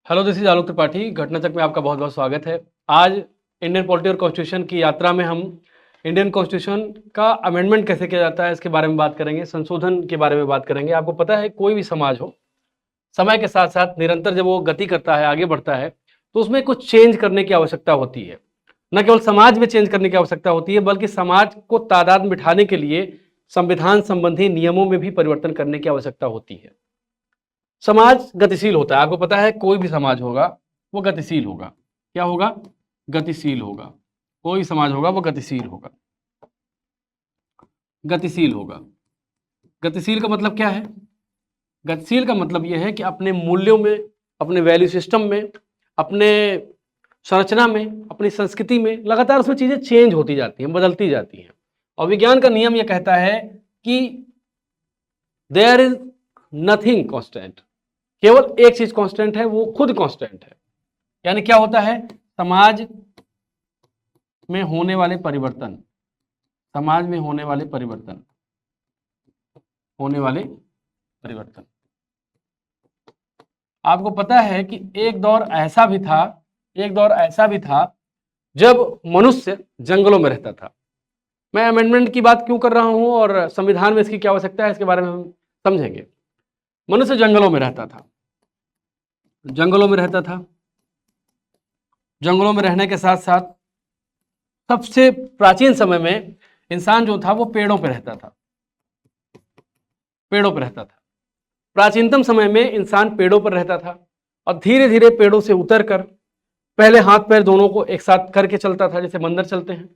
Hello, this is Alok Tripathi. घटना चक में आपका बहुत बहुत स्वागत है। आज इंडियन पॉलिटी और कॉन्स्टिट्यूशन की यात्रा में हम इंडियन कॉन्स्टिट्यूशन का अमेंडमेंट कैसे किया जाता है इसके बारे में बात करेंगे, संशोधन के बारे में बात करेंगे। आपको पता है, कोई भी समाज हो, समय के साथ साथ निरंतर जब वो गति करता है, आगे बढ़ता है, तो उसमें कुछ चेंज करने की आवश्यकता होती है। न केवल समाज में चेंज करने की आवश्यकता होती है, बल्कि समाज को तादाद में बिठाने के लिए संविधान संबंधी नियमों में भी परिवर्तन करने की आवश्यकता होती है। समाज गतिशील होता है, आपको पता है, कोई भी समाज होगा वो गतिशील होगा। क्या होगा? गतिशील होगा। कोई समाज होगा वो गतिशील होगा। गतिशील होगा। गतिशील का मतलब क्या है? गतिशील का मतलब यह है कि अपने मूल्यों में, अपने वैल्यू सिस्टम में, अपने संरचना में, अपनी संस्कृति में लगातार उसमें चीजें चेंज होती जाती हैं, बदलती जाती हैं। और विज्ञान का नियम यह कहता है कि देयर इज नथिंग कांस्टेंट। केवल एक चीज कांस्टेंट है, वो खुद कांस्टेंट है। यानी क्या होता है? समाज में होने वाले परिवर्तन, समाज में होने वाले परिवर्तन, होने वाले परिवर्तन। आपको पता है कि एक दौर ऐसा भी था, एक दौर ऐसा भी था जब मनुष्य जंगलों में रहता था। मैं अमेंडमेंट की बात क्यों कर रहा हूं और संविधान में इसकी क्या आवश्यकता है, इसके बारे में हम समझेंगे। मनुष्य जंगलों में रहता था, जंगलों में रहता था। जंगलों में रहने के साथ साथ सबसे प्राचीन समय में इंसान जो था वो पेड़ों पर रहता था, पेड़ों पर रहता था। प्राचीनतम समय में इंसान पेड़ों पर रहता था और धीरे धीरे पेड़ों से उतरकर पहले हाथ पैर दोनों को एक साथ करके चलता था, जैसे बंदर चलते हैं।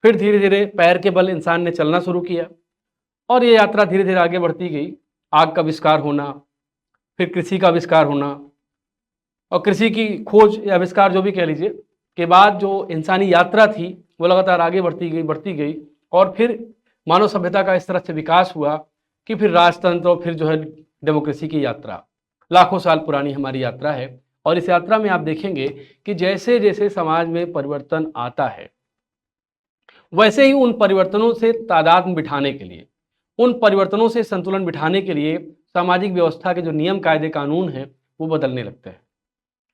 फिर धीरे धीरे पैर के बल इंसान ने चलना शुरू किया और ये यात्रा धीरे धीरे आगे बढ़ती गई। आग का आविष्कार होना, फिर कृषि का आविष्कार होना और कृषि की खोज या आविष्कार जो भी कह लीजिए के बाद जो इंसानी यात्रा थी वो लगातार आगे बढ़ती गई और फिर मानव सभ्यता का इस तरह से विकास हुआ कि फिर राजतंत्र और फिर जो है डेमोक्रेसी की यात्रा, लाखों साल पुरानी हमारी यात्रा है। और इस यात्रा में आप देखेंगे कि जैसे जैसे समाज में परिवर्तन आता है, वैसे ही उन परिवर्तनों से तादाद में बिठाने के लिए, उन परिवर्तनों से संतुलन बिठाने के लिए सामाजिक व्यवस्था के जो नियम कायदे कानून हैं वो बदलने लगते हैं।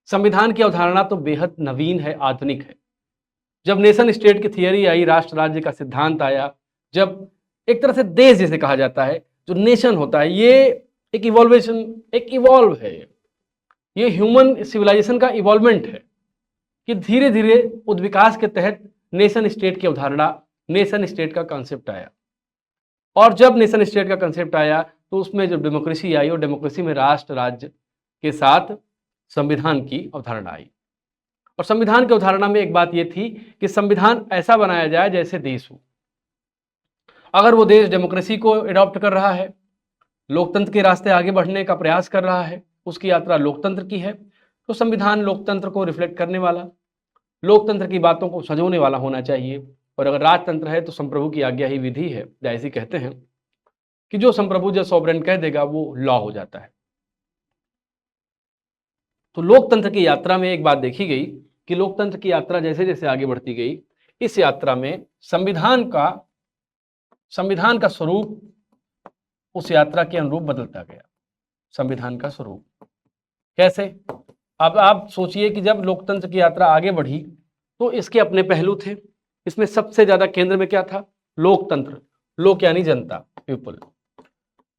संविधान की अवधारणा तो बेहद नवीन है, आधुनिक है। जब नेशन स्टेट की थियरी आई, राष्ट्र राज्य का सिद्धांत आया, जब एक तरह से देश जिसे कहा जाता है, जो नेशन होता है, ये एक इवॉल्वेशन, एक इवॉल्व है। ये ह्यूमन सिविलाइजेशन का इवॉल्वमेंट है कि धीरे धीरे उद्विकास के तहत नेशन स्टेट की अवधारणा, नेशन स्टेट का कॉन्सेप्ट आया। और जब नेशन स्टेट का कॉन्सेप्ट आया तो उसमें जो डेमोक्रेसी आई, और डेमोक्रेसी में राष्ट्र राज्य के साथ संविधान की अवधारणा आई। और संविधान की अवधारणा में एक बात यह थी कि संविधान ऐसा बनाया जाए जैसे देश हो। अगर वो देश डेमोक्रेसी को अडॉप्ट कर रहा है, लोकतंत्र के रास्ते आगे बढ़ने का प्रयास कर रहा है, उसकी यात्रा लोकतंत्र की है, तो संविधान लोकतंत्र को रिफ्लेक्ट करने वाला, लोकतंत्र की बातों को संजोने वाला होना चाहिए। और अगर राजतंत्र है तो संप्रभु की आज्ञा ही विधि है, जैसे कहते हैं कि जो संप्रभु जो सॉवरेन कह देगा वो लॉ हो जाता है। तो लोकतंत्र की यात्रा में एक बात देखी गई कि लोकतंत्र की यात्रा जैसे जैसे आगे बढ़ती गई, इस यात्रा में संविधान का स्वरूप उस यात्रा के अनुरूप बदलता गया। संविधान का स्वरूप कैसे? अब आप सोचिए कि जब लोकतंत्र की यात्रा आगे बढ़ी तो इसके अपने पहलू थे। इसमें सबसे ज्यादा केंद्र में क्या था? लोकतंत्र। लोक यानी जनता, पीपल,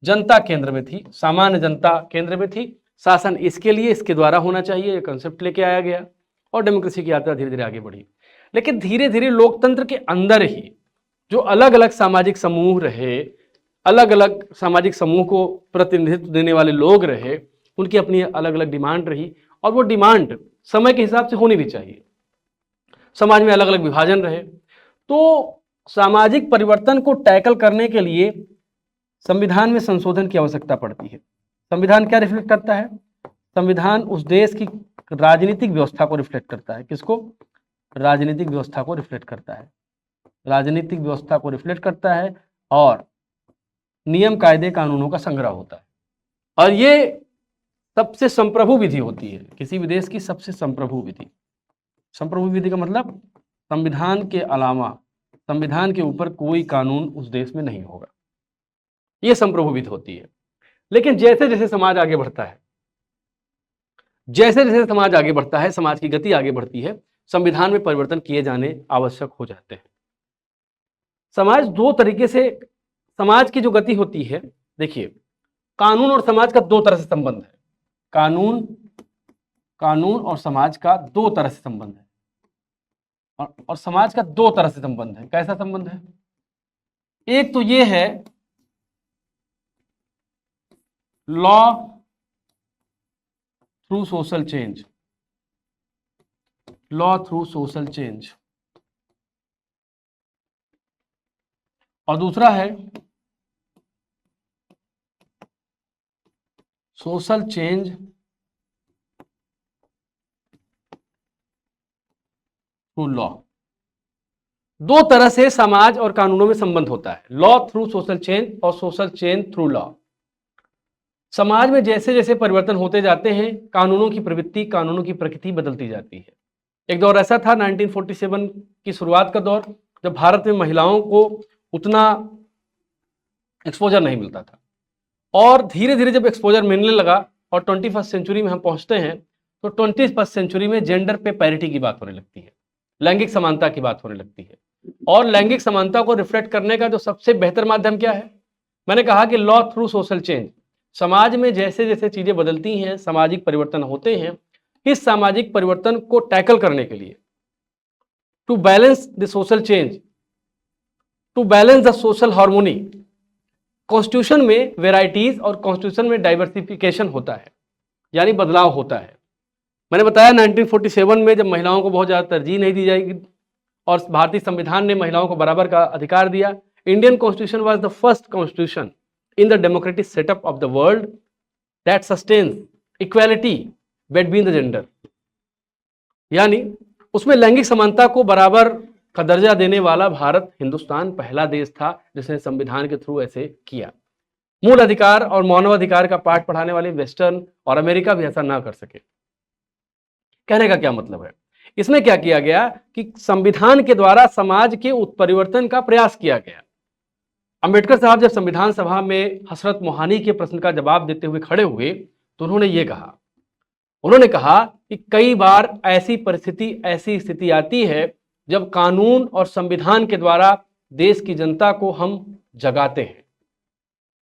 जनता केंद्र में थी, सामान्य जनता केंद्र में थी। शासन इसके लिए, इसके द्वारा होना चाहिए, ये कंसेप्ट लेके आया गया और डेमोक्रेसी की यात्रा धीरे धीरे आगे बढ़ी। लेकिन धीरे धीरे लोकतंत्र के अंदर ही जो अलग अलग सामाजिक समूह रहे, अलग अलग सामाजिक समूह को प्रतिनिधित्व देने वाले लोग रहे, उनकी अपनी अलग अलग डिमांड रही और वो डिमांड समय के हिसाब से होनी भी चाहिए। समाज में अलग अलग विभाजन रहे, तो सामाजिक परिवर्तन को टैकल करने के लिए संविधान में संशोधन की आवश्यकता पड़ती है। संविधान क्या रिफ्लेक्ट करता है? संविधान उस देश की राजनीतिक व्यवस्था को रिफ्लेक्ट करता है। किसको? राजनीतिक व्यवस्था को रिफ्लेक्ट करता है। राजनीतिक व्यवस्था को रिफ्लेक्ट करता है और नियम कायदे कानूनों का संग्रह होता है। और ये सबसे संप्रभु विधि होती है, किसी भी देश की सबसे संप्रभु विधि। संप्रभु विधि का मतलब संविधान के अलावा, संविधान के ऊपर कोई कानून उस देश में नहीं होगा, ये संप्रभु विधि होती है। लेकिन जैसे जैसे समाज आगे बढ़ता है, जैसे जैसे समाज आगे बढ़ता है, समाज की गति आगे बढ़ती है, संविधान में परिवर्तन किए जाने आवश्यक हो जाते हैं। समाज दो तरीके से, समाज की जो गति होती है, देखिए कानून और समाज का दो तरह से संबंध है। कानून और समाज का दो तरह से संबंध है, और समाज का दो तरह से संबंध है। कैसा संबंध है? एक तो ये है law through social change, law through social change, और दूसरा है सोशल चेंज थ्रू लॉ। दो तरह से समाज और कानूनों में संबंध होता है, लॉ थ्रू सोशल चेंज और सोशल चेंज थ्रू लॉ। समाज में जैसे जैसे परिवर्तन होते जाते हैं, कानूनों की प्रवृत्ति, कानूनों की प्रकृति बदलती जाती है। एक दौर ऐसा था 1947 की शुरुआत का दौर, जब भारत में महिलाओं को उतना एक्सपोजर नहीं मिलता था, और धीरे धीरे जब एक्सपोजर मिलने लगा और 21st सेंचुरी में हम पहुंचते हैं, तो 21st सेंचुरी में जेंडर पे पैरिटी की बात होने लगती है, लैंगिक समानता की बात होने लगती है। और लैंगिक समानता को रिफ्लेक्ट करने का जो सबसे बेहतर माध्यम क्या है? मैंने कहा कि लॉ थ्रू सोशल चेंज। समाज में जैसे जैसे चीजें बदलती हैं, सामाजिक परिवर्तन होते हैं, इस सामाजिक परिवर्तन को टैकल करने के लिए, to balance the social change, to balance the social harmony, constitution में वेराइटीज और कॉन्स्टिट्यूशन में डाइवर्सिफिकेशन होता है, यानी बदलाव होता है। मैंने बताया 1947 में जब महिलाओं को बहुत ज़्यादा तरजीह नहीं दी जाएगी और भारतीय संविधान ने महिलाओं को बराबर का अधिकार दिया। Indian constitution was the first constitution in the democratic setup of the world that sustains equality between the gender, यानी उसमें लैंगिक समानता को बराबर का दर्जा देने वाला भारत, हिंदुस्तान पहला देश था जिसने संविधान के थ्रू ऐसे किया। मूल अधिकार और मानवाधिकार का पाठ पढ़ाने वाले वेस्टर्न और अमेरिका भी ऐसा ना कर सके। कहने का क्या मतलब है? इसमें क्या किया गया कि संविधान के द्वारा समाज के उत्परिवर्तन का प्रयास किया गया। अंबेडकर साहब जब संविधान सभा में हसरत मोहानी के प्रश्न का जवाब देते हुए खड़े हुए, तो उन्होंने कहा कि कई बार ऐसी स्थिति आती है जब कानून और संविधान के द्वारा देश की जनता को हम जगाते हैं,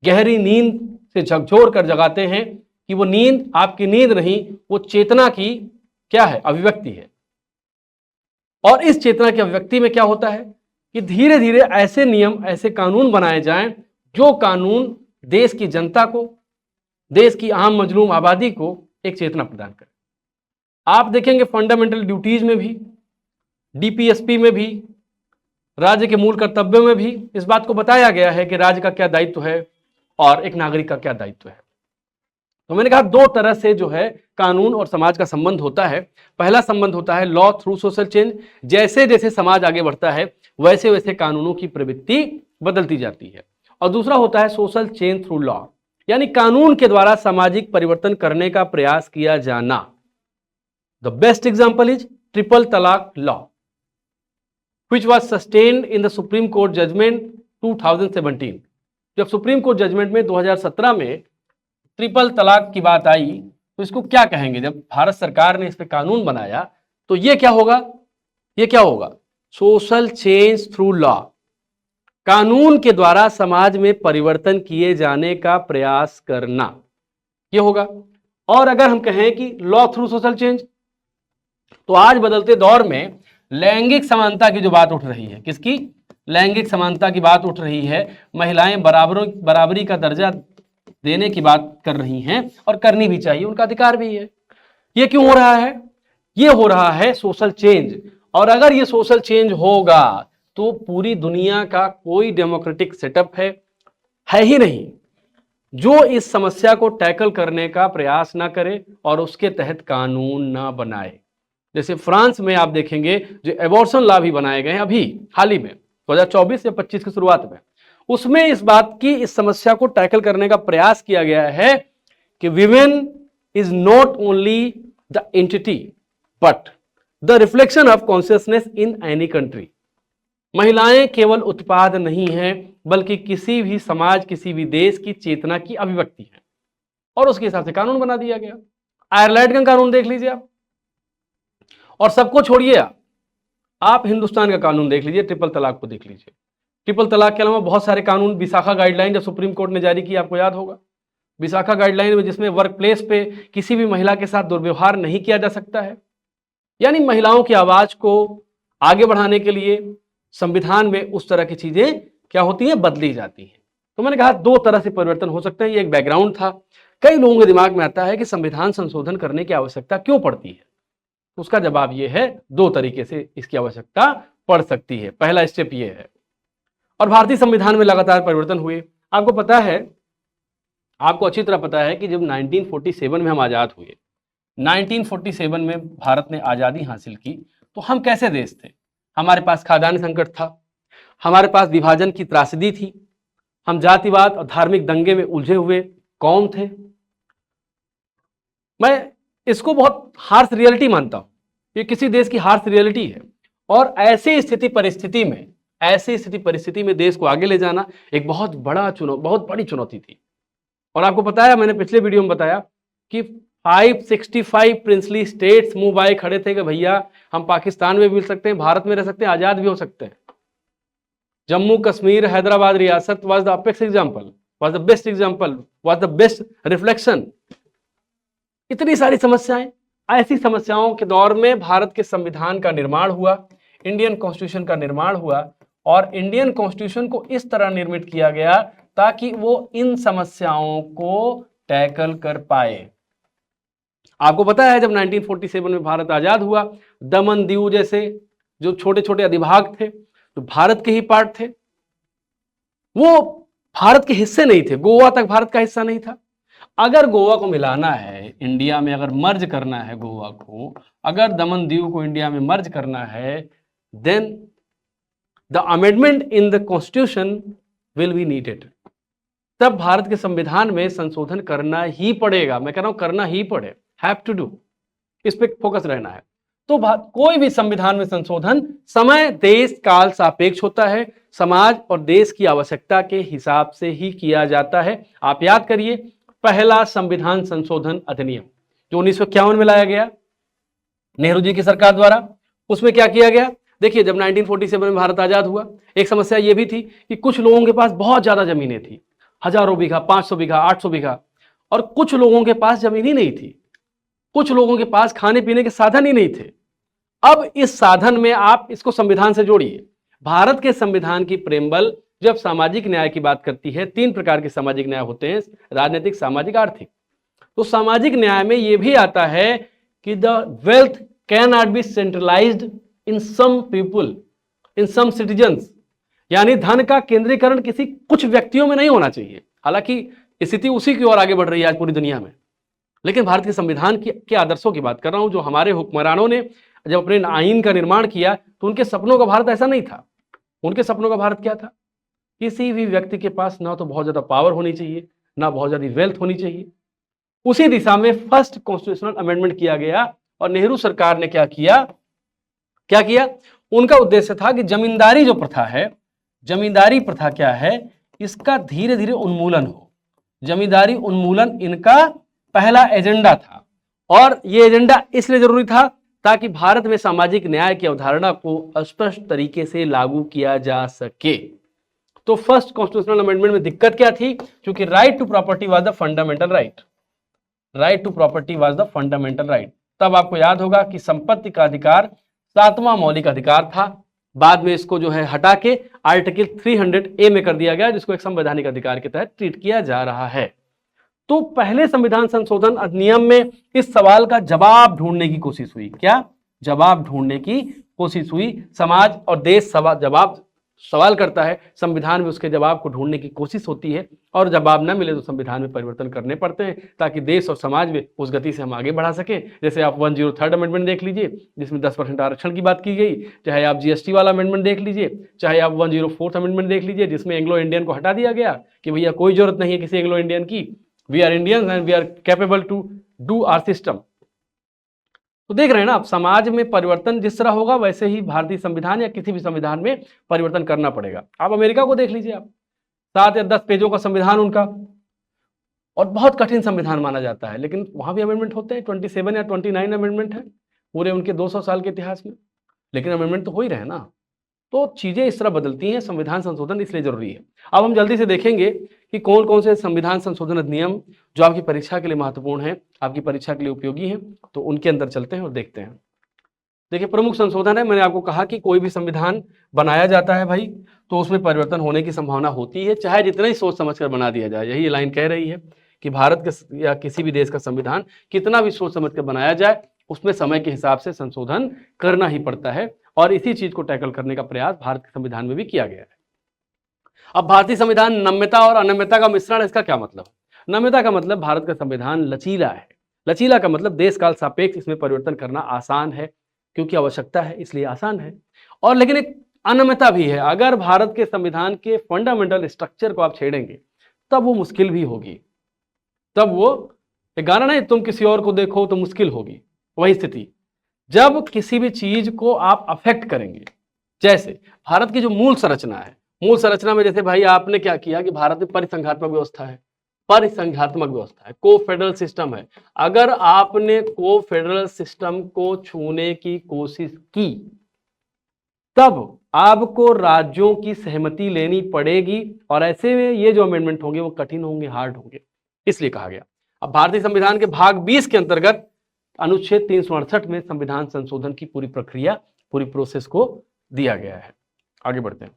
गहरी नींद से झकझोर कर जगाते हैं कि वो नींद आपकी नींद नहीं, वो चेतना की क्या है? अभिव्यक्ति है। और इस चेतना की अभिव्यक्ति में क्या होता है कि धीरे धीरे ऐसे नियम, ऐसे कानून बनाए जाएं जो कानून देश की जनता को, देश की आम मजलूम आबादी को एक चेतना प्रदान करे। आप देखेंगे फंडामेंटल ड्यूटीज में भी, डीपीएसपी में भी, राज्य के मूल कर्तव्यों में भी इस बात को बताया गया है कि राज्य का क्या दायित्व है और एक नागरिक का क्या दायित्व है। तो मैंने कहा दो तरह से जो है कानून और समाज का संबंध होता है। पहला संबंध होता है लॉ थ्रू सोशल चेंज, जैसे जैसे समाज आगे बढ़ता है वैसे वैसे कानूनों की प्रवृत्ति बदलती जाती है। और दूसरा होता है सोशल चेंज थ्रू लॉ, यानी कानून के द्वारा सामाजिक परिवर्तन करने का प्रयास किया जाना। The best example is triple तलाक law, which was sustained in the Supreme Court judgment 2017। जब सुप्रीम कोर्ट जजमेंट में 2017 में ट्रिपल तलाक की बात आई, तो इसको क्या कहेंगे? जब भारत सरकार ने इस पे कानून बनाया तो ये क्या होगा? सोशल चेंज थ्रू लॉ, कानून के द्वारा समाज में परिवर्तन किए जाने का प्रयास करना, ये होगा। और अगर हम कहें कि लॉ थ्रू सोशल चेंज, तो आज बदलते दौर में लैंगिक समानता की जो बात उठ रही है, किसकी? लैंगिक समानता की बात उठ रही है। महिलाएं बराबरी का दर्जा देने की बात कर रही हैं और करनी भी चाहिए, उनका अधिकार भी है। ये क्यों हो रहा है? ये हो रहा है सोशल चेंज। और अगर ये सोशल चेंज होगा तो पूरी दुनिया का कोई डेमोक्रेटिक सेटअप है ही नहीं जो इस समस्या को टैकल करने का प्रयास ना करे और उसके तहत कानून ना बनाए। जैसे फ्रांस में आप देखेंगे जो एबॉर्शन लॉ भी बनाए गए हैं अभी हाल ही में 2024 या 25 की शुरुआत में, उसमें इस बात की, इस समस्या को टैकल करने का प्रयास किया गया है कि women is not only the entity but the reflection of consciousness in any country. महिलाएं केवल उत्पाद नहीं हैं बल्कि किसी भी समाज, किसी भी देश की चेतना की अभिव्यक्ति है। और उसके हिसाब से कानून बना दिया गया। आयरलैंड का कानून देख लीजिए आप, और सबको छोड़िए आप हिंदुस्तान का कानून देख लीजिए, ट्रिपल तलाक को देख लीजिए। ट्रिपल तलाक के अलावा बहुत सारे कानून, विशाखा गाइडलाइन जो सुप्रीम कोर्ट ने जारी की, आपको याद होगा, विशाखा गाइडलाइन में जिसमें वर्क प्लेस पे किसी भी महिला के साथ दुर्व्यवहार नहीं किया जा सकता है। यानी महिलाओं की आवाज को आगे बढ़ाने के लिए संविधान में उस तरह की चीजें क्या होती हैं, बदली जाती हैं। तो मैंने कहा दो तरह से परिवर्तन हो सकते हैं, ये एक बैकग्राउंड था। कई लोगों के दिमाग में आता है कि संविधान संशोधन करने की आवश्यकता क्यों पड़ती है, उसका जवाब यह है, दो तरीके से इसकी आवश्यकता पड़ सकती है। पहला स्टेप यह है, और भारतीय संविधान में लगातार परिवर्तन हुए। आपको पता है, आपको अच्छी तरह पता है कि जब 1947 में हम आजाद हुए, 1947 में भारत ने आजादी हासिल की, तो हम कैसे देश थे? हमारे पास खाद्यान्न संकट था, हमारे पास विभाजन की त्रासदी थी, हम जातिवाद और धार्मिक दंगे में उलझे हुए कौम थे। मैं इसको बहुत हार्श रियलिटी मानता हूं, ये किसी देश की हार्श रियलिटी है। और ऐसी स्थिति परिस्थिति में देश को आगे ले जाना एक बहुत बड़ी चुनौती थी। और आपको पता है, मैंने पिछले वीडियो में बताया कि 565 प्रिंसली स्टेट्स मुंह बाए खड़े थे कि भैया हम पाकिस्तान में भी मिल सकते हैं, भारत में रह सकते हैं, आजाद भी हो सकते हैं। जम्मू कश्मीर हैदराबाद रियासत was the apex example, was the best example, was the best reflection। इतनी सारी समस्याएं, ऐसी समस्याओं के दौर में भारत के संविधान का निर्माण हुआ, इंडियन कॉन्स्टिट्यूशन का निर्माण हुआ, और इंडियन कॉन्स्टिट्यूशन को इस तरह निर्मित किया गया ताकि वो इन समस्याओं को टैकल कर पाए। आपको पता है, जब 1947 में भारत आजाद हुआ, दमन दीव जैसे जो छोटे छोटे अधिभाग थे, जो भारत के ही पार्ट थे, वो भारत के हिस्से नहीं थे। गोवा तक भारत का हिस्सा नहीं था। अगर गोवा को मिलाना है इंडिया में, अगर मर्ज करना है गोवा को, अगर दमन दीव को इंडिया में मर्ज करना है, then the amendment in the constitution will be needed. तब भारत के संविधान में संशोधन करना ही पड़ेगा। मैं कह रहा हूं करना ही पड़े, हैव टू डू, इस पे फोकस रहना है। तो कोई भी संविधान में संशोधन समय देश काल सापेक्ष होता है, समाज और देश की आवश्यकता के हिसाब से ही किया जाता है। आप याद करिए, पहला संविधान संशोधन अधिनियम जो 1951 में लाया गया नेहरू जी की सरकार द्वारा, उसमें क्या किया गया? देखिए, जब 1947 में भारत आजाद हुआ, एक समस्या यह भी थी कि कुछ लोगों के पास बहुत ज्यादा जमीनें थी, हजारों बीघा, 500 बीघा, 800 बीघा, और कुछ लोगों के पास जमीन ही नहीं थी, कुछ लोगों के पास खाने पीने के साधन ही नहीं थे। अब इस साधन में आप इसको संविधान से जोड़िए। भारत के संविधान की प्रेमबल जब सामाजिक न्याय की बात करती है, 3 प्रकार के सामाजिक न्याय होते हैं, राजनीतिक, सामाजिक, आर्थिक। तो सामाजिक न्याय में यह भी आता है कि the wealth can not be centralised in some people, in some citizens, यानी धन का केंद्रीकरण किसी कुछ व्यक्तियों में नहीं होना चाहिए। हालांकि स्थिति उसी की ओर आगे बढ़ रही है आज पूरी दुनिया में, लेकिन भारत के संविधान के आदर्शों की बात कर रहा हूं। जो हमारे हुक्मरानों ने जब अपने आईन का निर्माण किया, तो उनके सपनों का भारत ऐसा नहीं था। उनके सपनों का भारत क्या था? किसी भी व्यक्ति के पास ना तो बहुत ज्यादा पावर होनी चाहिए, ना बहुत ज्यादा वेल्थ होनी चाहिए। उसी दिशा में फर्स्ट कॉन्स्टिट्यूशनल अमेंडमेंट किया गया, और नेहरू सरकार ने क्या किया? उनका उद्देश्य था कि जमींदारी जो प्रथा है, जमींदारी प्रथा क्या है, इसका धीरे धीरे उन्मूलन हो। जमींदारी उन्मूलन इनका पहला एजेंडा था, और यह एजेंडा इसलिए जरूरी था ताकि भारत में सामाजिक न्याय की अवधारणा को स्पष्ट तरीके से लागू किया जा सके। तो फर्स्ट कॉन्स्टिट्यूशनल अमेंडमेंट में दिक्कत क्या थी? क्योंकि right to property was the fundamental right, right to property was the fundamental right. तब आपको याद होगा कि संपत्ति का अधिकार 7वां मौलिक अधिकार था। बाद में इसको जो है हटा के आर्टिकल 300A में कर दिया गया, जिसको एक संवैधानिक अधिकार के तहत ट्रीट किया जा रहा है। तो पहले संविधान संशोधन अधिनियम में इस सवाल का जवाब ढूंढने की कोशिश हुई। क्या जवाब ढूंढने की कोशिश हुई? समाज और देश सवाल करता है, संविधान में उसके जवाब को ढूंढने की कोशिश होती है, और जवाब ना मिले तो संविधान में परिवर्तन करने पड़ते हैं ताकि देश और समाज में उस गति से हम आगे बढ़ा सकें। जैसे आप 103rd अमेंडमेंट देख लीजिए, जिसमें 10% आरक्षण की बात की गई, चाहे आप GST वाला अमेंडमेंट देख लीजिए, चाहे आप 104th अमेंडमेंट देख लीजिए, जिसमें एंग्लो इंडियन को हटा दिया गया कि भैया कोई जरूरत नहीं है किसी एंग्लो इंडियन की, we are Indians and we are capable to do our system. तो देख रहे हैं ना आप, समाज में परिवर्तन जिस तरह होगा वैसे ही भारतीय संविधान या किसी भी संविधान में परिवर्तन करना पड़ेगा। आप अमेरिका को देख लीजिए, आप 7 या 10 पेजों का संविधान उनका, और बहुत कठिन संविधान माना जाता है, लेकिन वहां भी अमेंडमेंट होते हैं। 27 या 29 अमेंडमेंट है पूरे उनके 200 साल के इतिहास में, लेकिन अमेंडमेंट तो हो ही रहे ना। तो चीजें इस तरह बदलती हैं, संविधान संशोधन इसलिए जरूरी है। अब हम जल्दी से देखेंगे कि कौन कौन से संविधान संशोधन अधिनियम जो आपकी परीक्षा के लिए महत्वपूर्ण है, आपकी परीक्षा के लिए उपयोगी है, तो उनके अंदर चलते हैं और देखते हैं। देखिए, प्रमुख संशोधन है, मैंने आपको कहा कि कोई भी संविधान बनाया जाता है भाई, तो उसमें परिवर्तन होने की संभावना होती है, चाहे जितना ही सोच समझ कर बना दिया जाए। यही लाइन कह रही है कि भारत के या किसी भी देश का संविधान कितना भी सोच समझ कर बनाया जाए, उसमें समय के हिसाब से संशोधन करना ही पड़ता है, और इसी चीज को टैकल करने का प्रयास भारत के संविधान में भी किया गया है। अब भारतीय संविधान नम्यता और अनम्यता का मिश्रण, इसका क्या मतलब? नम्यता का मतलब भारत का संविधान लचीला है। लचीला का मतलब देश काल सापेक्ष इसमें परिवर्तन करना आसान है, क्योंकि आवश्यकता है इसलिए आसान है। और लेकिन एक अनम्यता भी है, अगर भारत के संविधान के फंडामेंटल स्ट्रक्चर को आप छेड़ेंगे तब वो मुश्किल भी होगी। तब वो एक गाना नहीं, तुम किसी और को देखो तो मुश्किल होगी, वही स्थिति जब किसी भी चीज को आप अफेक्ट करेंगे। जैसे भारत की जो मूल संरचना है, मूल संरचना में जैसे भाई आपने क्या किया कि भारत में परिसंघात्मक व्यवस्था है, परिसंघात्मक व्यवस्था है, को फेडरल सिस्टम है। अगर आपने को फेडरल सिस्टम को छूने की कोशिश की तब आपको राज्यों की सहमति लेनी पड़ेगी, और ऐसे में ये जो अमेंडमेंट होंगे वो कठिन होंगे, हार्ड होंगे, इसलिए कहा गया। अब भारतीय संविधान के भाग 20 के अंतर्गत अनुच्छेद 368 में संविधान संशोधन की पूरी प्रक्रिया, पूरी प्रोसेस को दिया गया है। आगे बढ़ते हैं।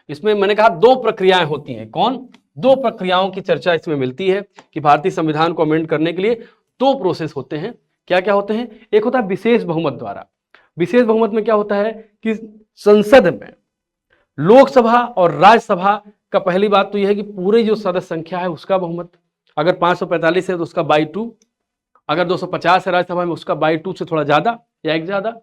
इसमें मैंने कहा 2 प्रक्रियाएं होती हैं। कौन? 2 प्रक्रियाओं की चर्चा इसमें मिलती है कि भारतीय संविधान को अमेंड करने के लिए 2 प्रोसेस होते हैं। क्या क्या होते हैं? एक होता है विशेष बहुमत द्वारा। विशेष बहुमत में क्या होता है कि संसद में लोकसभा और राज्यसभा का पहली बात तो यह है कि पूरी जो सदस्य संख्या है उसका बहुमत, अगर 545 है तो उसका बाई 2, अगर 250 है राज्यसभा में उसका बाई 2 से थोड़ा ज्यादा या एक ज्यादा,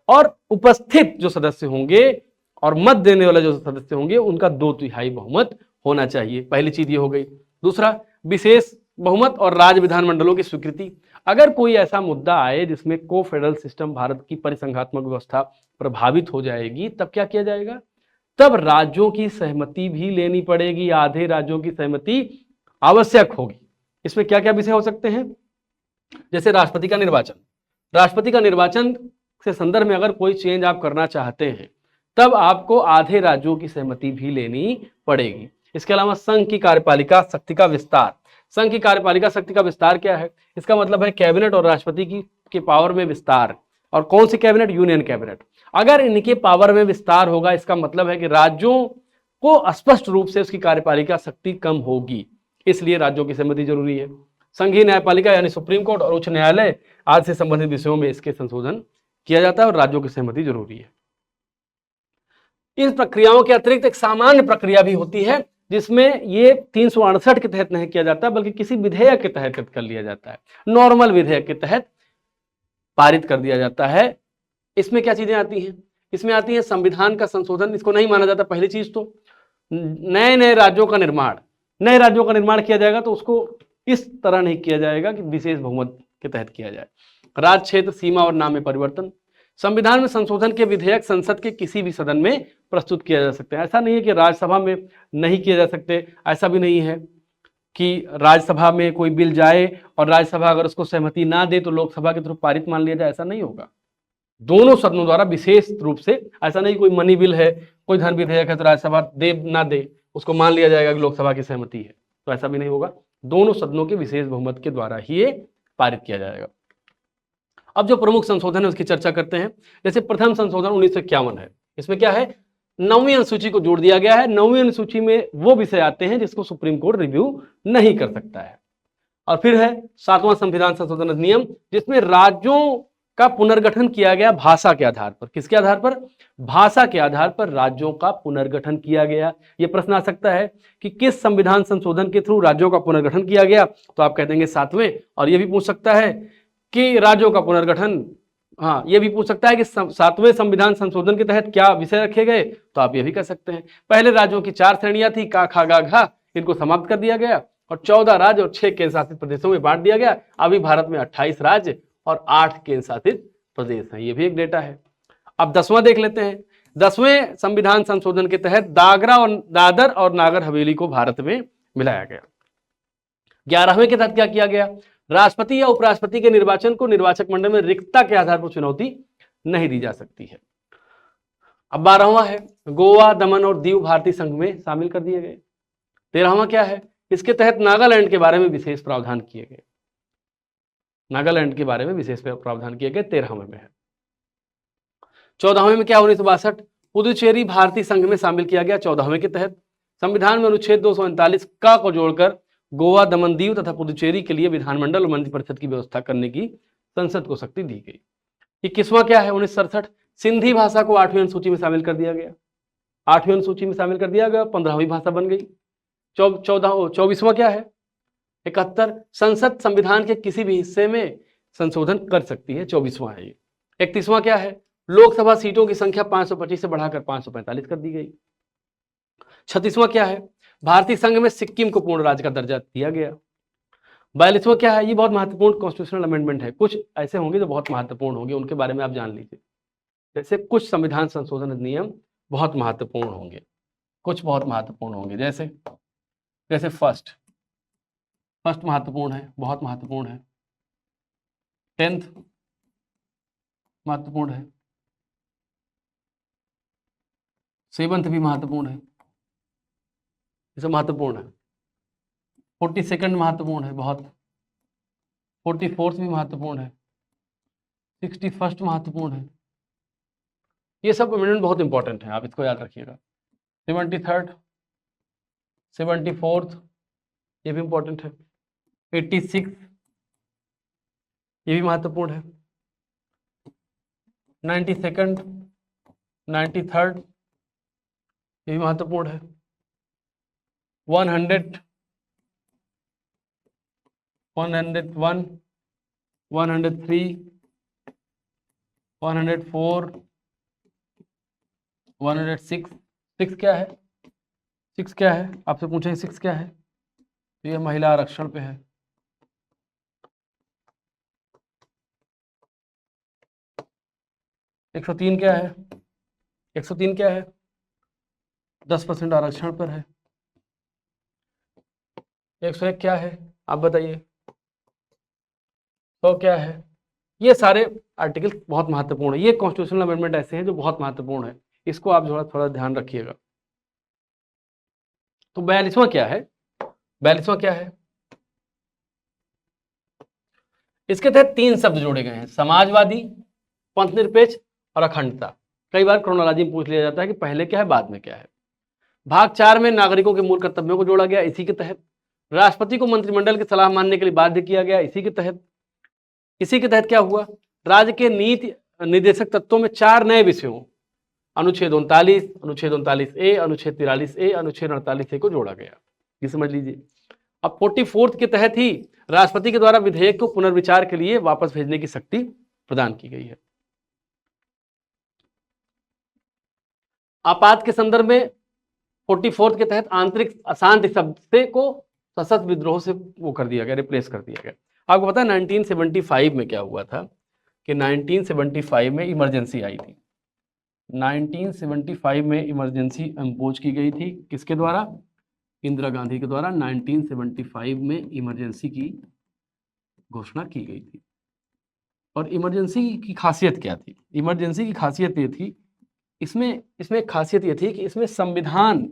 और उपस्थित जो सदस्य होंगे और मत देने वाले जो सदस्य होंगे उनका 2/3 बहुमत होना चाहिए। पहली चीज ये हो गई। दूसरा, विशेष बहुमत और राज्य विधानमंडलों की स्वीकृति। अगर कोई ऐसा मुद्दा आए जिसमें को फेडरल सिस्टम, भारत की परिसंघात्मक व्यवस्था प्रभावित हो जाएगी, तब क्या किया जाएगा? तब राज्यों की सहमति भी लेनी पड़ेगी, आधे राज्यों की सहमति आवश्यक होगी। इसमें क्या क्या विषय हो सकते हैं? जैसे राष्ट्रपति का निर्वाचन। राष्ट्रपति का निर्वाचन से संदर्भ में अगर कोई चेंज आप करना चाहते हैं तब आपको आधे राज्यों की सहमति भी लेनी पड़ेगी। इसके अलावा संघ की कार्यपालिका शक्ति का विस्तार। संघ की कार्यपालिका शक्ति का विस्तार क्या है? इसका मतलब है कैबिनेट और राष्ट्रपति की पावर में विस्तार। और कौन सी कैबिनेट? Union cabinet. अगर इनके पावर में विस्तार होगा, इसका मतलब है कि राज्यों को स्पष्ट रूप से उसकी कार्यपालिका शक्ति कम होगी, इसलिए राज्यों की सहमति जरूरी है। संघीय न्यायपालिका यानी सुप्रीम कोर्ट और उच्च न्यायालय आज से संबंधित विषयों में इसके संशोधन किया जाता है और राज्यों की सहमति जरूरी है। इन प्रक्रियाओं के अतिरिक्त एक सामान्य प्रक्रिया भी होती है जिसमें ये 368 के तहत नहीं किया जाता बल्कि किसी विधेयक के तहत कर लिया जाता है। नॉर्मल विधेयक के तहत पारित कर दिया जाता है। इसमें क्या चीजें आती हैं? इसमें आती है संविधान का संशोधन। इसको नहीं माना जाता। पहली चीज तो नए नए राज्यों का निर्माण, नए राज्यों का निर्माण किया जाएगा तो उसको इस तरह नहीं किया जाएगा कि विशेष बहुमत के तहत किया जाए। राज्य, क्षेत्र, सीमा और नाम में परिवर्तन। संविधान में संशोधन के विधेयक संसद के किसी भी सदन में प्रस्तुत किया जा सकते हैं। ऐसा नहीं है कि राज्यसभा में नहीं किए जा सकते, ऐसा भी नहीं है कि राज्यसभा में कोई बिल जाए और राज्यसभा अगर उसको सहमति ना दे तो लोकसभा के थ्रू पारित मान लिया जाए, ऐसा नहीं होगा। दोनों सदनों द्वारा विशेष रूप से, ऐसा नहीं कोई मनी बिल है, कोई धन विधेयक है तो राज्यसभा दे ना दे उसको मान लिया जाएगा कि लोकसभा की सहमति है, तो ऐसा भी नहीं होगा। दोनों सदनों के विशेष बहुमत के द्वारा ही ये पारित किया जाएगा। अब जो प्रमुख संशोधन है उसकी चर्चा करते हैं। जैसे प्रथम संशोधन 1951 है। इसमें क्या है? 9वीं अनुसूची को जोड़ दिया गया है। 9वीं अनुसूची में वो विषय आते हैं जिसको सुप्रीम कोर्ट रिव्यू नहीं कर सकता है। और फिर है 7वां संविधान संशोधन अधिनियम, जिसमें राज्यों का पुनर्गठन किया गया भाषा के आधार पर। किसके आधार पर? भाषा के आधार पर राज्यों का पुनर्गठन किया गया। यह प्रश्न आ सकता है कि किस संविधान संशोधन के थ्रू राज्यों का पुनर्गठन किया गया, तो आप कह देंगे 7वें। और यह भी पूछ सकता है कि राज्यों का पुनर्गठन, हाँ ये भी पूछ सकता है कि 7वें संविधान संशोधन के तहत क्या विषय रखे गए, तो आप ये भी कह सकते हैं। पहले राज्यों की 4 श्रेणियां थी, का, खा, गा, घा, इनको समाप्त कर दिया गया और 14 राज्य और 6 केंद्र शासित प्रदेशों में बांट दिया गया। अभी भारत में 28 राज्य और 8 केंद्र शासित प्रदेश हैं। ये भी एक डेटा है। अब 10वां देख लेते हैं। 10वें संविधान संशोधन के तहत दादर और नागर हवेली को भारत में मिलाया गया। 11वें के तहत क्या किया गया, राष्ट्रपति या उपराष्ट्रपति के निर्वाचन को निर्वाचक मंडल में रिक्तता के आधार पर चुनौती नहीं दी जा सकती है। अब 12वां है, गोवा, दमन और दीव भारतीय संघ में शामिल कर दिए गए। 13वां क्या है, इसके तहत नागालैंड के बारे में विशेष प्रावधान किए गए। नागालैंड के बारे में विशेष प्रावधान किए गए 13वें में है। 14वें में क्या, 1962 पुदुचेरी भारतीय संघ में शामिल किया गया। 14वें के तहत संविधान में अनुच्छेद 239 का को जोड़कर गोवा, दमन, दीव तथा पुदुचेरी के लिए विधानमंडल और मंत्रिपरिषद की व्यवस्था करने की संसद को शक्ति दी गई। 21वां क्या है, 1967 सिंधी भाषा को 8वीं अनुसूची में शामिल कर दिया गया। 8वीं अनुसूची में शामिल कर दिया गया, 15वीं भाषा बन गई। 24वां क्या है, 71 संसद संविधान के किसी भी हिस्से में संशोधन कर सकती है। 24वां है ये। 31वां क्या है, लोकसभा सीटों की संख्या 525 से बढ़ाकर 545 कर दी गई। 36वां क्या है, भारतीय संघ में सिक्किम को पूर्ण राज्य का दर्जा दिया गया। 42वां क्या है, ये बहुत महत्वपूर्ण कॉन्स्टिट्यूशनल अमेंडमेंट है। कुछ ऐसे होंगे जो बहुत महत्वपूर्ण होंगे, उनके बारे में आप जान लीजिए। जैसे कुछ संविधान संशोधन अधिनियम बहुत महत्वपूर्ण होंगे, कुछ बहुत महत्वपूर्ण होंगे। जैसे फर्स्ट महत्वपूर्ण है, बहुत महत्वपूर्ण है। 10th महत्वपूर्ण है। 7th भी महत्वपूर्ण है, ये सब महत्वपूर्ण है। 42nd महत्वपूर्ण है बहुत। 44th भी महत्वपूर्ण है। 61st महत्वपूर्ण है। ये सब अमेंडमेंट बहुत इंपॉर्टेंट है, आप इसको याद रखिएगा। 73rd, 74th ये भी इंपॉर्टेंट है। 86 ये भी महत्वपूर्ण है। 92nd, 93rd ये भी महत्वपूर्ण है। 100, 101, 103, 104, 106। 6 क्या है, 6 क्या है, आपसे पूछेंगे 6 क्या है, तो ये महिला आरक्षण पे है। 103 क्या है, 103 क्या है, 10% आरक्षण पर है। 101 क्या है, आप बताइए। 100 क्या है। ये सारे आर्टिकल बहुत महत्वपूर्ण है। ये कॉन्स्टिट्यूशनल अमेंडमेंट ऐसे हैं जो बहुत महत्वपूर्ण है, इसको आप थोड़ा ध्यान रखिएगा। तो 42वां क्या है, 42वां क्या है, इसके तहत 3 शब्द जोड़े गए हैं, समाजवादी, पंथनिरपेक्ष और अखंडता। कई बार क्रोनोलॉजी में पूछ लिया जाता है कि पहले क्या है बाद में क्या है। भाग 4 में नागरिकों के मूल कर्तव्यों को जोड़ा गया, इसी के तहत। राष्ट्रपति को मंत्रिमंडल की सलाह मानने के लिए बाध्य किया गया, इसी के तहत क्या हुआ, राज्य के नीति निर्देशक तत्वों में 4 नए विषयों अनुच्छेद 39, अनुच्छेद 39A, अनुच्छेद 43A, अनुच्छेद 48A को जोड़ा गया। ये समझ लीजिए। अब 44th के तहत ही राष्ट्रपति के द्वारा विधेयक को पुनर्विचार के लिए वापस भेजने की शक्ति प्रदान की गई है। आपात के संदर्भ में 44th के तहत आंतरिक अशांति शब्द से को सशस्त्र विद्रोह से वो कर दिया गया, रिप्लेस कर दिया गया। आपको पता है 1975 में क्या हुआ था कि 1975 में इमरजेंसी आई थी। 1975 में इमरजेंसी इम्पोज की गई थी, किसके द्वारा, इंदिरा गांधी के द्वारा 1975 में इमरजेंसी की घोषणा की गई थी। और इमरजेंसी की खासियत क्या थी, इमरजेंसी की खासियत ये थी, इसमें एक खासियत ये थी कि इसमें संविधान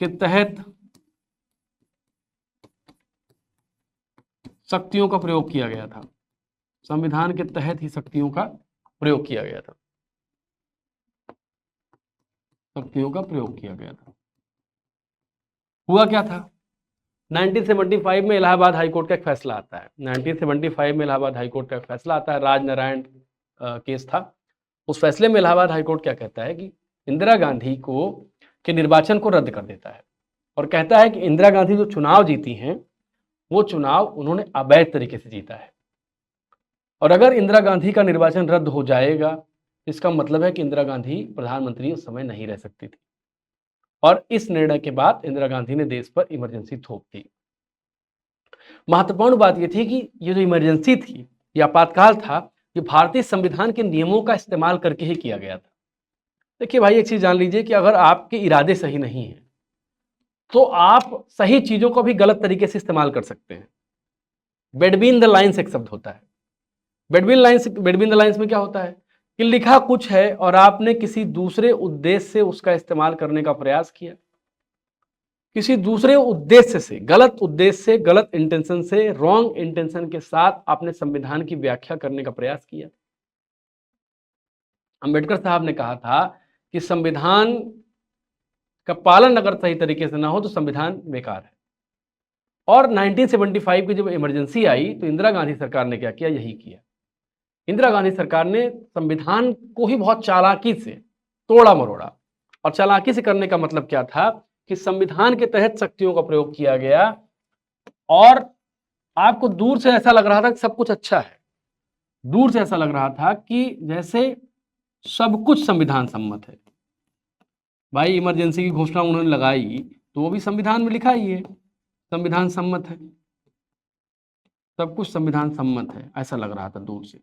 के तहत शक्तियों का प्रयोग किया गया था। संविधान के तहत ही शक्तियों का प्रयोग किया गया था, शक्तियों का प्रयोग किया गया था। हुआ क्या था, 1975 में इलाहाबाद हाईकोर्ट का एक फैसला आता है। 1975 में इलाहाबाद हाईकोर्ट का एक फैसला आता है, राजनारायण केस था। उस फैसले में इलाहाबाद हाईकोर्ट क्या कहता है कि इंदिरा गांधी के निर्वाचन को रद्द कर देता है और कहता है कि इंदिरा गांधी जो चुनाव जीती हैं वो चुनाव उन्होंने अवैध तरीके से जीता है, और अगर इंदिरा गांधी का निर्वाचन रद्द हो जाएगा इसका मतलब है कि इंदिरा गांधी प्रधानमंत्री उस समय नहीं रह सकती थी। और इस निर्णय के बाद इंदिरा गांधी ने देश पर इमरजेंसी थोप दी। महत्वपूर्ण बात यह थी कि ये जो इमरजेंसी थी, ये आपातकाल था, ये भारतीय संविधान के नियमों का इस्तेमाल करके ही किया गया था। देखिए भाई, एक चीज जान लीजिए कि अगर आपके इरादे सही नहीं है तो आप सही चीजों को भी गलत तरीके से इस्तेमाल कर सकते हैं। बिटवीन द लाइन्स एक शब्द होता है। बिटवीन द लाइन्स में क्या होता है कि लिखा कुछ है और आपने किसी दूसरे उद्देश्य से उसका इस्तेमाल करने का प्रयास किया, किसी दूसरे उद्देश्य से, गलत उद्देश्य से, गलत इंटेंशन से, रॉन्ग इंटेंशन के साथ आपने संविधान की व्याख्या करने का प्रयास किया। अंबेडकर साहब ने कहा था कि संविधान का पालन अगर सही तरीके से ना हो तो संविधान बेकार है। और 1975 की जब इमरजेंसी आई तो इंदिरा गांधी सरकार ने क्या किया? यही किया। इंदिरा गांधी सरकार ने संविधान को ही बहुत चालाकी से तोड़ा मरोड़ा, और चालाकी से करने का मतलब क्या था कि संविधान के तहत शक्तियों का प्रयोग किया गया और आपको दूर से ऐसा लग रहा था कि सब कुछ अच्छा है, दूर से ऐसा लग रहा था कि जैसे सब कुछ संविधान सम्मत है। भाई इमरजेंसी की घोषणा उन्होंने लगाई तो वो भी संविधान में लिखा ही है, संविधान सम्मत है, सब कुछ संविधान सम्मत है, ऐसा लग रहा था दूर से।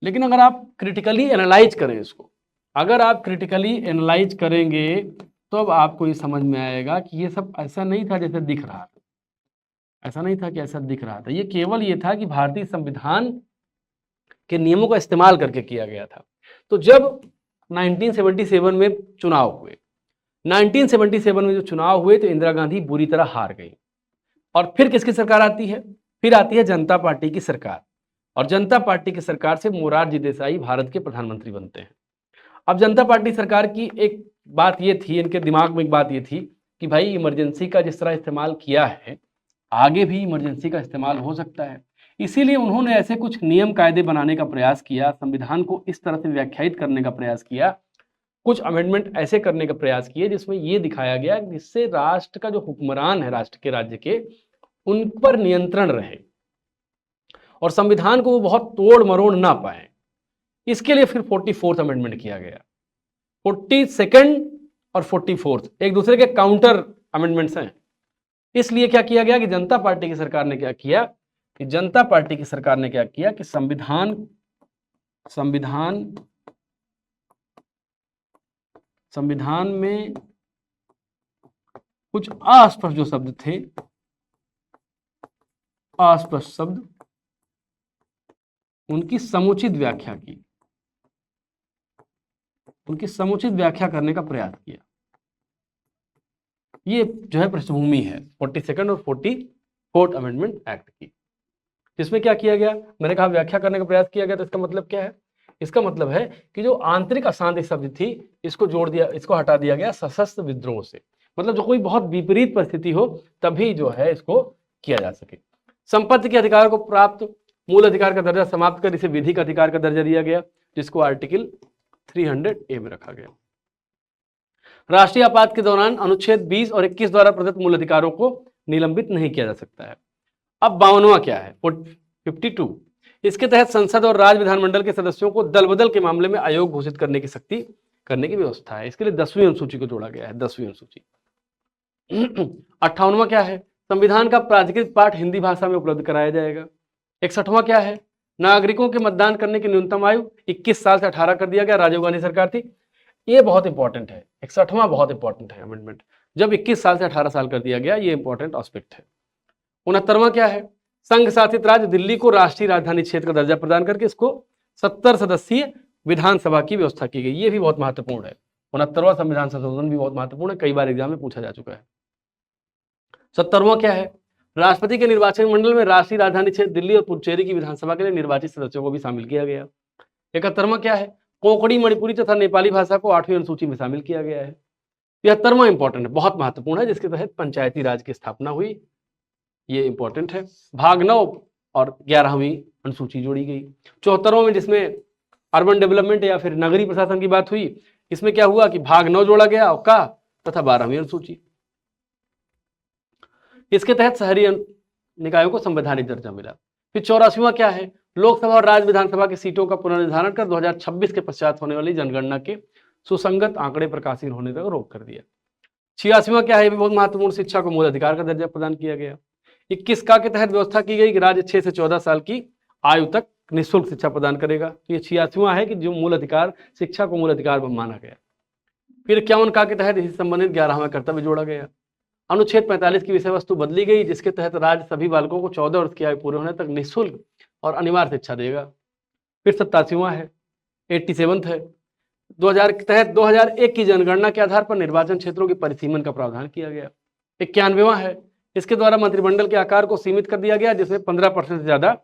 लेकिन अगर आप क्रिटिकली एनालाइज करें इसको, अगर आप क्रिटिकली एनालाइज करेंगे तो अब आपको ये समझ में आएगा कि ये सब ऐसा नहीं था जैसे दिख रहा था, ऐसा नहीं था कि ऐसा दिख रहा था। ये केवल ये था कि भारतीय संविधान के नियमों का इस्तेमाल करके किया गया था। तो जब 1977 में चुनाव हुए, 1977 में जो चुनाव हुए तो इंदिरा गांधी बुरी तरह हार गई। और फिर किसकी सरकार आती है? फिर आती है जनता पार्टी की सरकार, और जनता पार्टी की सरकार से मोरारजी देसाई भारत के प्रधानमंत्री बनते हैं। अब जनता पार्टी सरकार की एक बात ये थी, इनके दिमाग में एक बात ये थी कि भाई इमरजेंसी का जिस तरह इस्तेमाल किया है आगे भी इमरजेंसी का इस्तेमाल हो सकता है, इसीलिए उन्होंने ऐसे कुछ नियम कायदे बनाने का प्रयास किया, संविधान को इस तरह से व्याख्यायित करने का प्रयास किया, कुछ अमेंडमेंट ऐसे करने का प्रयास किए जिसमें यह दिखाया गया जिससे राष्ट्र का जो हुक्मरान है, राष्ट्र के, राज्य के, उन पर नियंत्रण रहे और संविधान को वो बहुत तोड़ मरोड़ ना पाए। इसके लिए फिर 44th अमेंडमेंट किया गया। 42nd और 44th एक दूसरे के काउंटर अमेंडमेंट्स हैं। इसलिए क्या किया गया कि जनता पार्टी की सरकार ने क्या किया कि संविधान में कुछ अस्पष्ट जो शब्द थे, अस्पष्ट शब्द, उनकी समुचित व्याख्या की, उनकी समुचित व्याख्या करने का प्रयास किया। ये जो है पृष्ठभूमि है 42nd और 44th अमेंडमेंट एक्ट की, जिसमें क्या किया गया? मैंने कहा व्याख्या करने का प्रयास किया गया, तो इसका मतलब क्या है? इसका मतलब है कि जो आंतरिक अशांति शब्द थी इसको जोड़ दिया, इसको हटा दिया गया सशस्त्र विद्रोह से। मतलब जो कोई बहुत विपरीत परिस्थिति हो तभी जो है इसको किया जा सके। संपत्ति के अधिकार को प्राप्त मूल अधिकार का दर्जा समाप्त कर इसे विधिक अधिकार का दर्जा दिया गया, जिसको आर्टिकल 300A में रखा गया। राष्ट्रीय आपात के दौरान अनुच्छेद 20 और 21 द्वारा प्रदत्त मूल अधिकारों को निलंबित नहीं किया जा सकता है। अब 52वां क्या है? 52, इसके तहत संसद और राज्य विधानमंडल के सदस्यों को दल बदल के मामले में आयोग घोषित करने की शक्ति करने की व्यवस्था है। इसके लिए 10वीं अनुसूची को जोड़ा गया है, 10वीं अनुसूची। 58वां क्या है? संविधान का प्राधिकृत पाठ हिंदी भाषा में उपलब्ध कराया जाएगा। 61वां क्या है? नागरिकों के मतदान करने की न्यूनतम आयु 21 साल से 18 कर दिया गया, राजीव गांधी सरकार थी। ये बहुत इंपॉर्टेंट है, 61वां बहुत इंपॉर्टेंट है अमेंडमेंट, जब 21 साल से 18 साल कर दिया गया, ये इंपॉर्टेंट एस्पेक्ट है। 69वां क्या है? संघ शासित राज्य दिल्ली को राष्ट्रीय राजधानी क्षेत्र का दर्जा प्रदान करके इसको 70 सदस्यीय विधानसभा की व्यवस्था की गई। ये भी बहुत महत्वपूर्ण है। 69वां संविधान संशोधन भी बहुत महत्वपूर्ण है, कई बार एग्जाम में पूछा जा चुका है। 70वां क्या है? राष्ट्रपति के निर्वाचन मंडल में राष्ट्रीय राजधानी क्षेत्र दिल्ली और पुडुचेरी की विधानसभा के लिए निर्वाचित सदस्यों को भी शामिल किया गया। 71वां क्या है? कोंकणी, मणिपुरी तथा नेपाली भाषा को 8वीं अनुसूची में शामिल किया गया है। 73वां इंपॉर्टेंट है, बहुत महत्वपूर्ण है, जिसके तहत पंचायती राज की स्थापना हुई, ये इंपॉर्टेंट है। भाग 9 और 11वीं अनुसूची जोड़ी गई। 74वां में जिसमें अर्बन डेवलपमेंट या फिर नगरीय प्रशासन की बात हुई, इसमें क्या हुआ कि भाग 9 जोड़ा गया और का तथा 12वीं अनुसूची। इसके तहत शहरी निकायों को संवैधानिक दर्जा मिला। फिर 84वां क्या है? लोकसभा और राज्य विधानसभा की सीटों का पुनर्निर्धारण कर 2026 के पश्चात होने वाली जनगणना के सुसंगत आंकड़े प्रकाशित होने तक रोक कर दिया। 86वां क्या है? भी बहुत महत्वपूर्ण, शिक्षा को मूल अधिकार का दर्जा प्रदान किया गया। 21 का के तहत व्यवस्था की गई कि राज्य 6 से 14 साल की आयु तक निःशुल्क शिक्षा प्रदान करेगा। तो ये 86वां है कि जो मूल अधिकार, शिक्षा को मूल अधिकार माना गया। फिर 51 का के तहत इसी संबंधित 11वां कर्तव्य जोड़ा गया। अनुच्छेद 45 की विषय वस्तु बदली गई, जिसके तहत राज्य सभी बालकों को 14 वर्ष की आयु पूरे होने तक निःशुल्क और अनिवार्य शिक्षा देगा। फिर 87वां है, 87th है, 2000 के तहत 2001 की जनगणना के आधार पर निर्वाचन क्षेत्रों के परिसीमन का प्रावधान किया गया। 91वां है, इसके द्वारा मंत्रिमंडल के आकार को सीमित कर दिया गया, जिसमें 15% से ज्यादा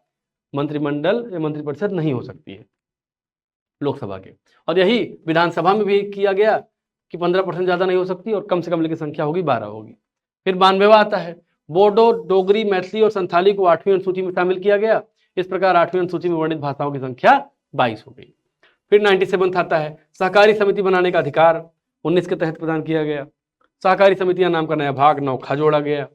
मंत्रिमंडल या मंत्रिपरिषद नहीं हो सकती है लोकसभा के। और यही विधानसभा में भी किया गया कि 15% ज्यादा नहीं हो सकती और कम से कम की संख्या होगी 12 होगी। फिर 92वां आता है, बोडो, डोगरी, मैथिली और संथाली को 8वीं अनुसूची में शामिल किया गया। इस प्रकार 8वीं अनुसूची में वर्णित भाषाओं की संख्या 22 हो गई। फिर 97 आता है, सहकारी समिति बनाने का अधिकार 19 के तहत प्रदान किया गया। सहकारी समितियां नाम का नया भाग 9 जोड़ा गया।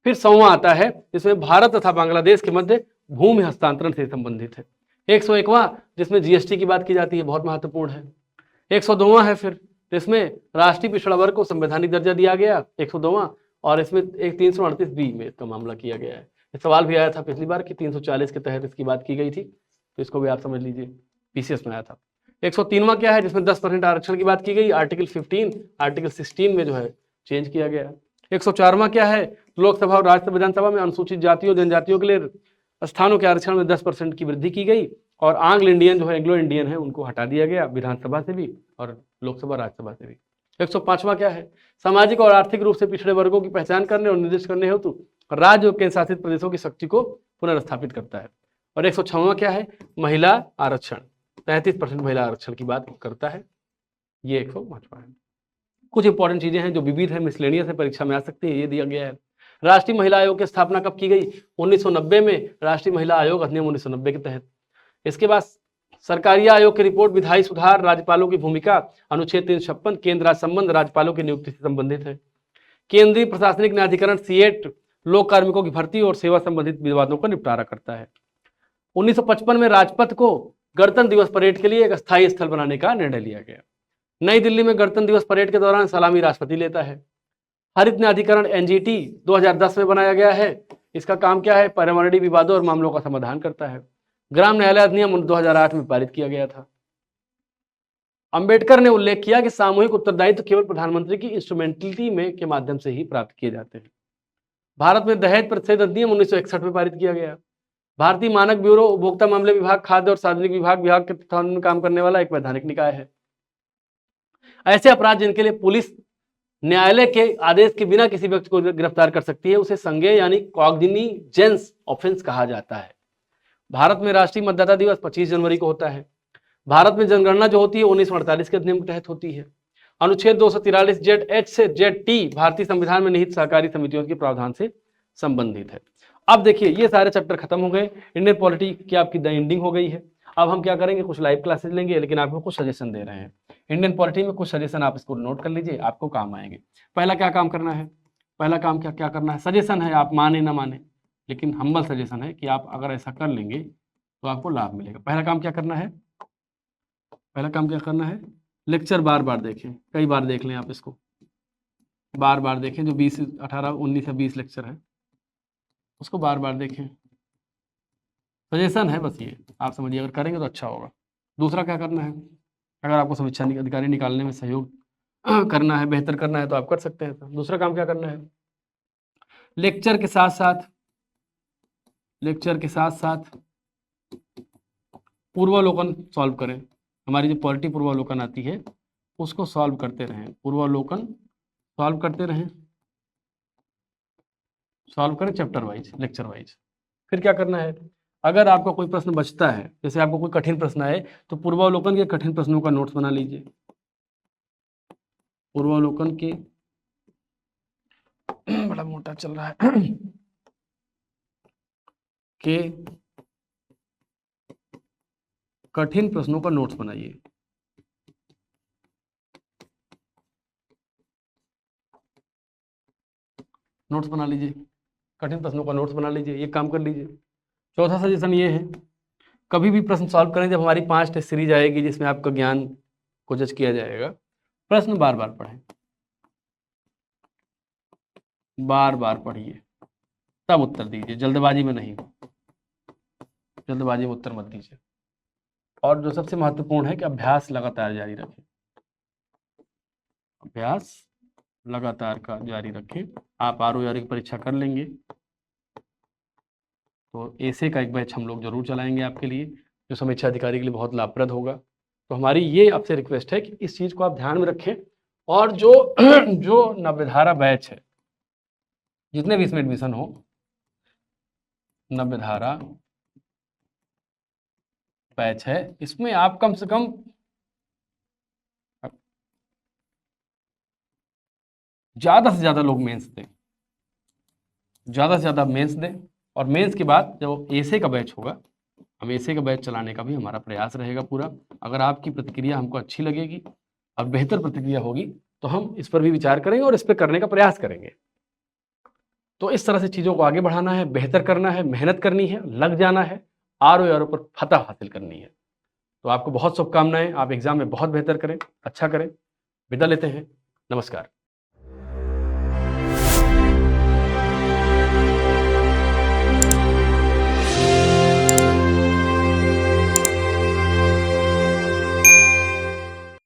फिर 100वां आता है, जिसमें भारत तथा बांग्लादेश के मध्य भूमि हस्तांतरण से संबंधित है। 101वां, जिसमें जीएसटी की बात की जाती है, बहुत महत्वपूर्ण है। 102वां है, फिर इसमें राष्ट्रीय पिछड़ा वर्ग को संवैधानिक दर्जा दिया गया, 102वां। और इसमें एक 338B में इसका मामला किया गया है। इस सवाल भी आया था पिछली बार कि 340 के तहत इसकी बात की गई थी, तो इसको भी आप समझ लीजिए, पीसीएस में आया था। 103वां क्या है, जिसमें 10% आरक्षण की बात की गई, आर्टिकल 15, आर्टिकल 16 में जो है चेंज किया गया। 104वां क्या है, लोकसभा और राज्यसभा विधानसभा में अनुसूचित जातियों जनजातियों के लिए स्थानों के आरक्षण में 10% की वृद्धि की गई और आंग्ल इंडियन जो है, एंग्लो इंडियन है, उनको हटा दिया गया विधानसभा से भी और लोकसभा राज्यसभा से भी। 105वां क्या है, सामाजिक और आर्थिक रूप से पिछड़े वर्गों की पहचान करने और निर्दिष्ट करने हेतु राज्य और केंद्र शासित प्रदेशों की शक्ति को पुनर्स्थापित करता है। और 106वां क्या है, महिला आरक्षण, 33% महिला आरक्षण की बात करता है। ये 105वां है। कुछ इंपॉर्टेंट चीजें हैं जो विविध है, मिसलेनियस है, परीक्षा में आ सकती है, ये दिया गया है। राष्ट्रीय महिला आयोग की स्थापना कब की गई, 1990 में, राष्ट्रीय महिला आयोग अधिनियम 1990 के तहत। इसके बाद सरकारी आयोग की रिपोर्ट विधायी सुधार, राज्यपालों की भूमिका, अनुच्छेद 356 केंद्र राज्य संबंध, राज्यपालों की नियुक्ति से संबंधित है। केंद्रीय प्रशासनिक न्यायाधिकरण सीएट लोक कार्मिकों की भर्ती और सेवा संबंधित विवादों का निपटारा करता है। 1955 में राजपथ को गणतंत्र दिवस परेड के लिए एक स्थायी स्थल बनाने का निर्णय लिया गया। नई दिल्ली में गणतंत्र दिवस परेड के दौरान सलामी राष्ट्रपति लेता है। हरित न्यायाधिकरण एनजीटी 2010 में बनाया गया है। इसका काम क्या है, पर्यावरणीय विवादों और मामलों का समाधान करता है। ग्राम न्यायालय अधिनियम 2008 में पारित किया गया था। अंबेडकर ने उल्लेख किया कि सामूहिक उत्तरदायित्व केवल प्रधानमंत्री की इंस्ट्रूमेंटलिटी में के माध्यम से ही प्राप्त किए जाते हैं। भारत में दहेज प्रतिषेध अधिनियम 1961 में पारित किया गया। भारतीय मानक ब्यूरो उपभोक्ता मामले विभाग, खाद्य और सार्वजनिक विभाग के तत्वाधान में काम करने वाला एक वैधानिक निकाय है। ऐसे अपराध जिनके लिए पुलिस न्यायालय के आदेश के बिना किसी व्यक्ति को गिरफ्तार कर सकती है, उसे संज्ञेय यानी कॉग्निजेंस ऑफेंस कहा जाता है। भारत में राष्ट्रीय मतदाता दिवस 25 जनवरी को होता है। भारत में जनगणना जो होती है 1948 के अधिनियम के तहत होती है। अनुच्छेद 243 जेड एच से जेड टी भारतीय संविधान में निहित सहकारी समितियों के प्रावधान से संबंधित है। अब देखिए ये सारे चैप्टर खत्म हो गए। इंडियन पॉलिटी की आपकी द एंडिंग हो गई है। अब हम क्या करेंगे, कुछ लाइव क्लासेस लेंगे, लेकिन आपको कुछ सजेशन दे रहे हैं। इंडियन पॉलिटी में कुछ सजेशन आप इसको नोट कर लीजिए, आपको काम आएंगे। पहला क्या काम करना है, पहला काम क्या करना है, सजेशन है, आप माने ना माने, लेकिन हम्बल सजेशन है कि आप अगर ऐसा कर लेंगे तो आपको लाभ मिलेगा। पहला काम क्या करना है, पहला काम क्या करना है, लेक्चर बार बार देखें, कई बार देख लें आप इसको, बार बार देखें। जो 20, 18, 19 या 20 लेक्चर है उसको बार बार देखें। सजेशन है बस, ये आप समझिए, अगर करेंगे तो अच्छा होगा। दूसरा क्या करना है, अगर आपको समीक्षा अधिकारी निकालने में सहयोग करना है, बेहतर करना है तो आप कर सकते हैं। तो दूसरा काम क्या करना है, लेक्चर के साथ साथ पूर्वावलोकन सॉल्व करें। हमारी जो पॉलिटी पूर्वावलोकन आती है उसको सॉल्व करते रहें, पूर्वावलोकन सॉल्व करते रहें, सॉल्व करें चैप्टर वाइज, लेक्चर वाइज। फिर क्या करना है, अगर आपका कोई प्रश्न बचता है, जैसे आपको कोई कठिन प्रश्न आए तो पूर्वावलोकन के कठिन प्रश्नों का नोट्स बना लीजिए। पूर्वावलोकन के बड़ा मोटा चल रहा है के कठिन प्रश्नों का नोट्स बनाइए। नोट्स बना लीजिए, कठिन प्रश्नों का नोट्स बना लीजिए, ये काम कर लीजिए। चौथा सजेशन ये है, कभी भी प्रश्न सॉल्व करें जब हमारी 5 टेस्ट सीरीज आएगी जिसमें आपका ज्ञान को जज किया जाएगा, प्रश्न बार बार पढ़ें, बार बार पढ़िए, तब उत्तर दीजिए, जल्दबाजी में नहीं, जल्दबाजी में उत्तर मत दीजिए। और जो सबसे महत्वपूर्ण है कि अभ्यास लगातार जारी रखें। अभ्यास लगातार का जारी रखें। आप ROE की परीक्षा कर लेंगे तो ऐसे का एक बैच हम लोग जरूर चलाएंगे आपके लिए, जो समीक्षा अधिकारी के लिए बहुत लाभप्रद होगा। तो हमारी ये आपसे रिक्वेस्ट है कि इस चीज़ को आप ध्यान में रखें, और जो जो नव्यधारा बैच है, जितने भी इसमें एडमिशन हो, नव्यधारा बैच है, इसमें आप कम से कम ज़्यादा से ज़्यादा लोग मेंस दें, ज़्यादा से ज़्यादा मेंस दें। और मेंस के बाद जो एसे का बैच होगा, हम एसे का बैच चलाने का भी हमारा प्रयास रहेगा पूरा। अगर आपकी प्रतिक्रिया हमको अच्छी लगेगी और बेहतर प्रतिक्रिया होगी तो हम इस पर भी विचार करेंगे और इस पर करने का प्रयास करेंगे। तो इस तरह से चीज़ों को आगे बढ़ाना है, बेहतर करना है, मेहनत करनी है, लग जाना है, ROE पर फतह हासिल करनी है। तो आपको बहुत शुभकामनाएं, आप एग्जाम में बहुत बेहतर करें, अच्छा करें। विदा लेते हैं, नमस्कार।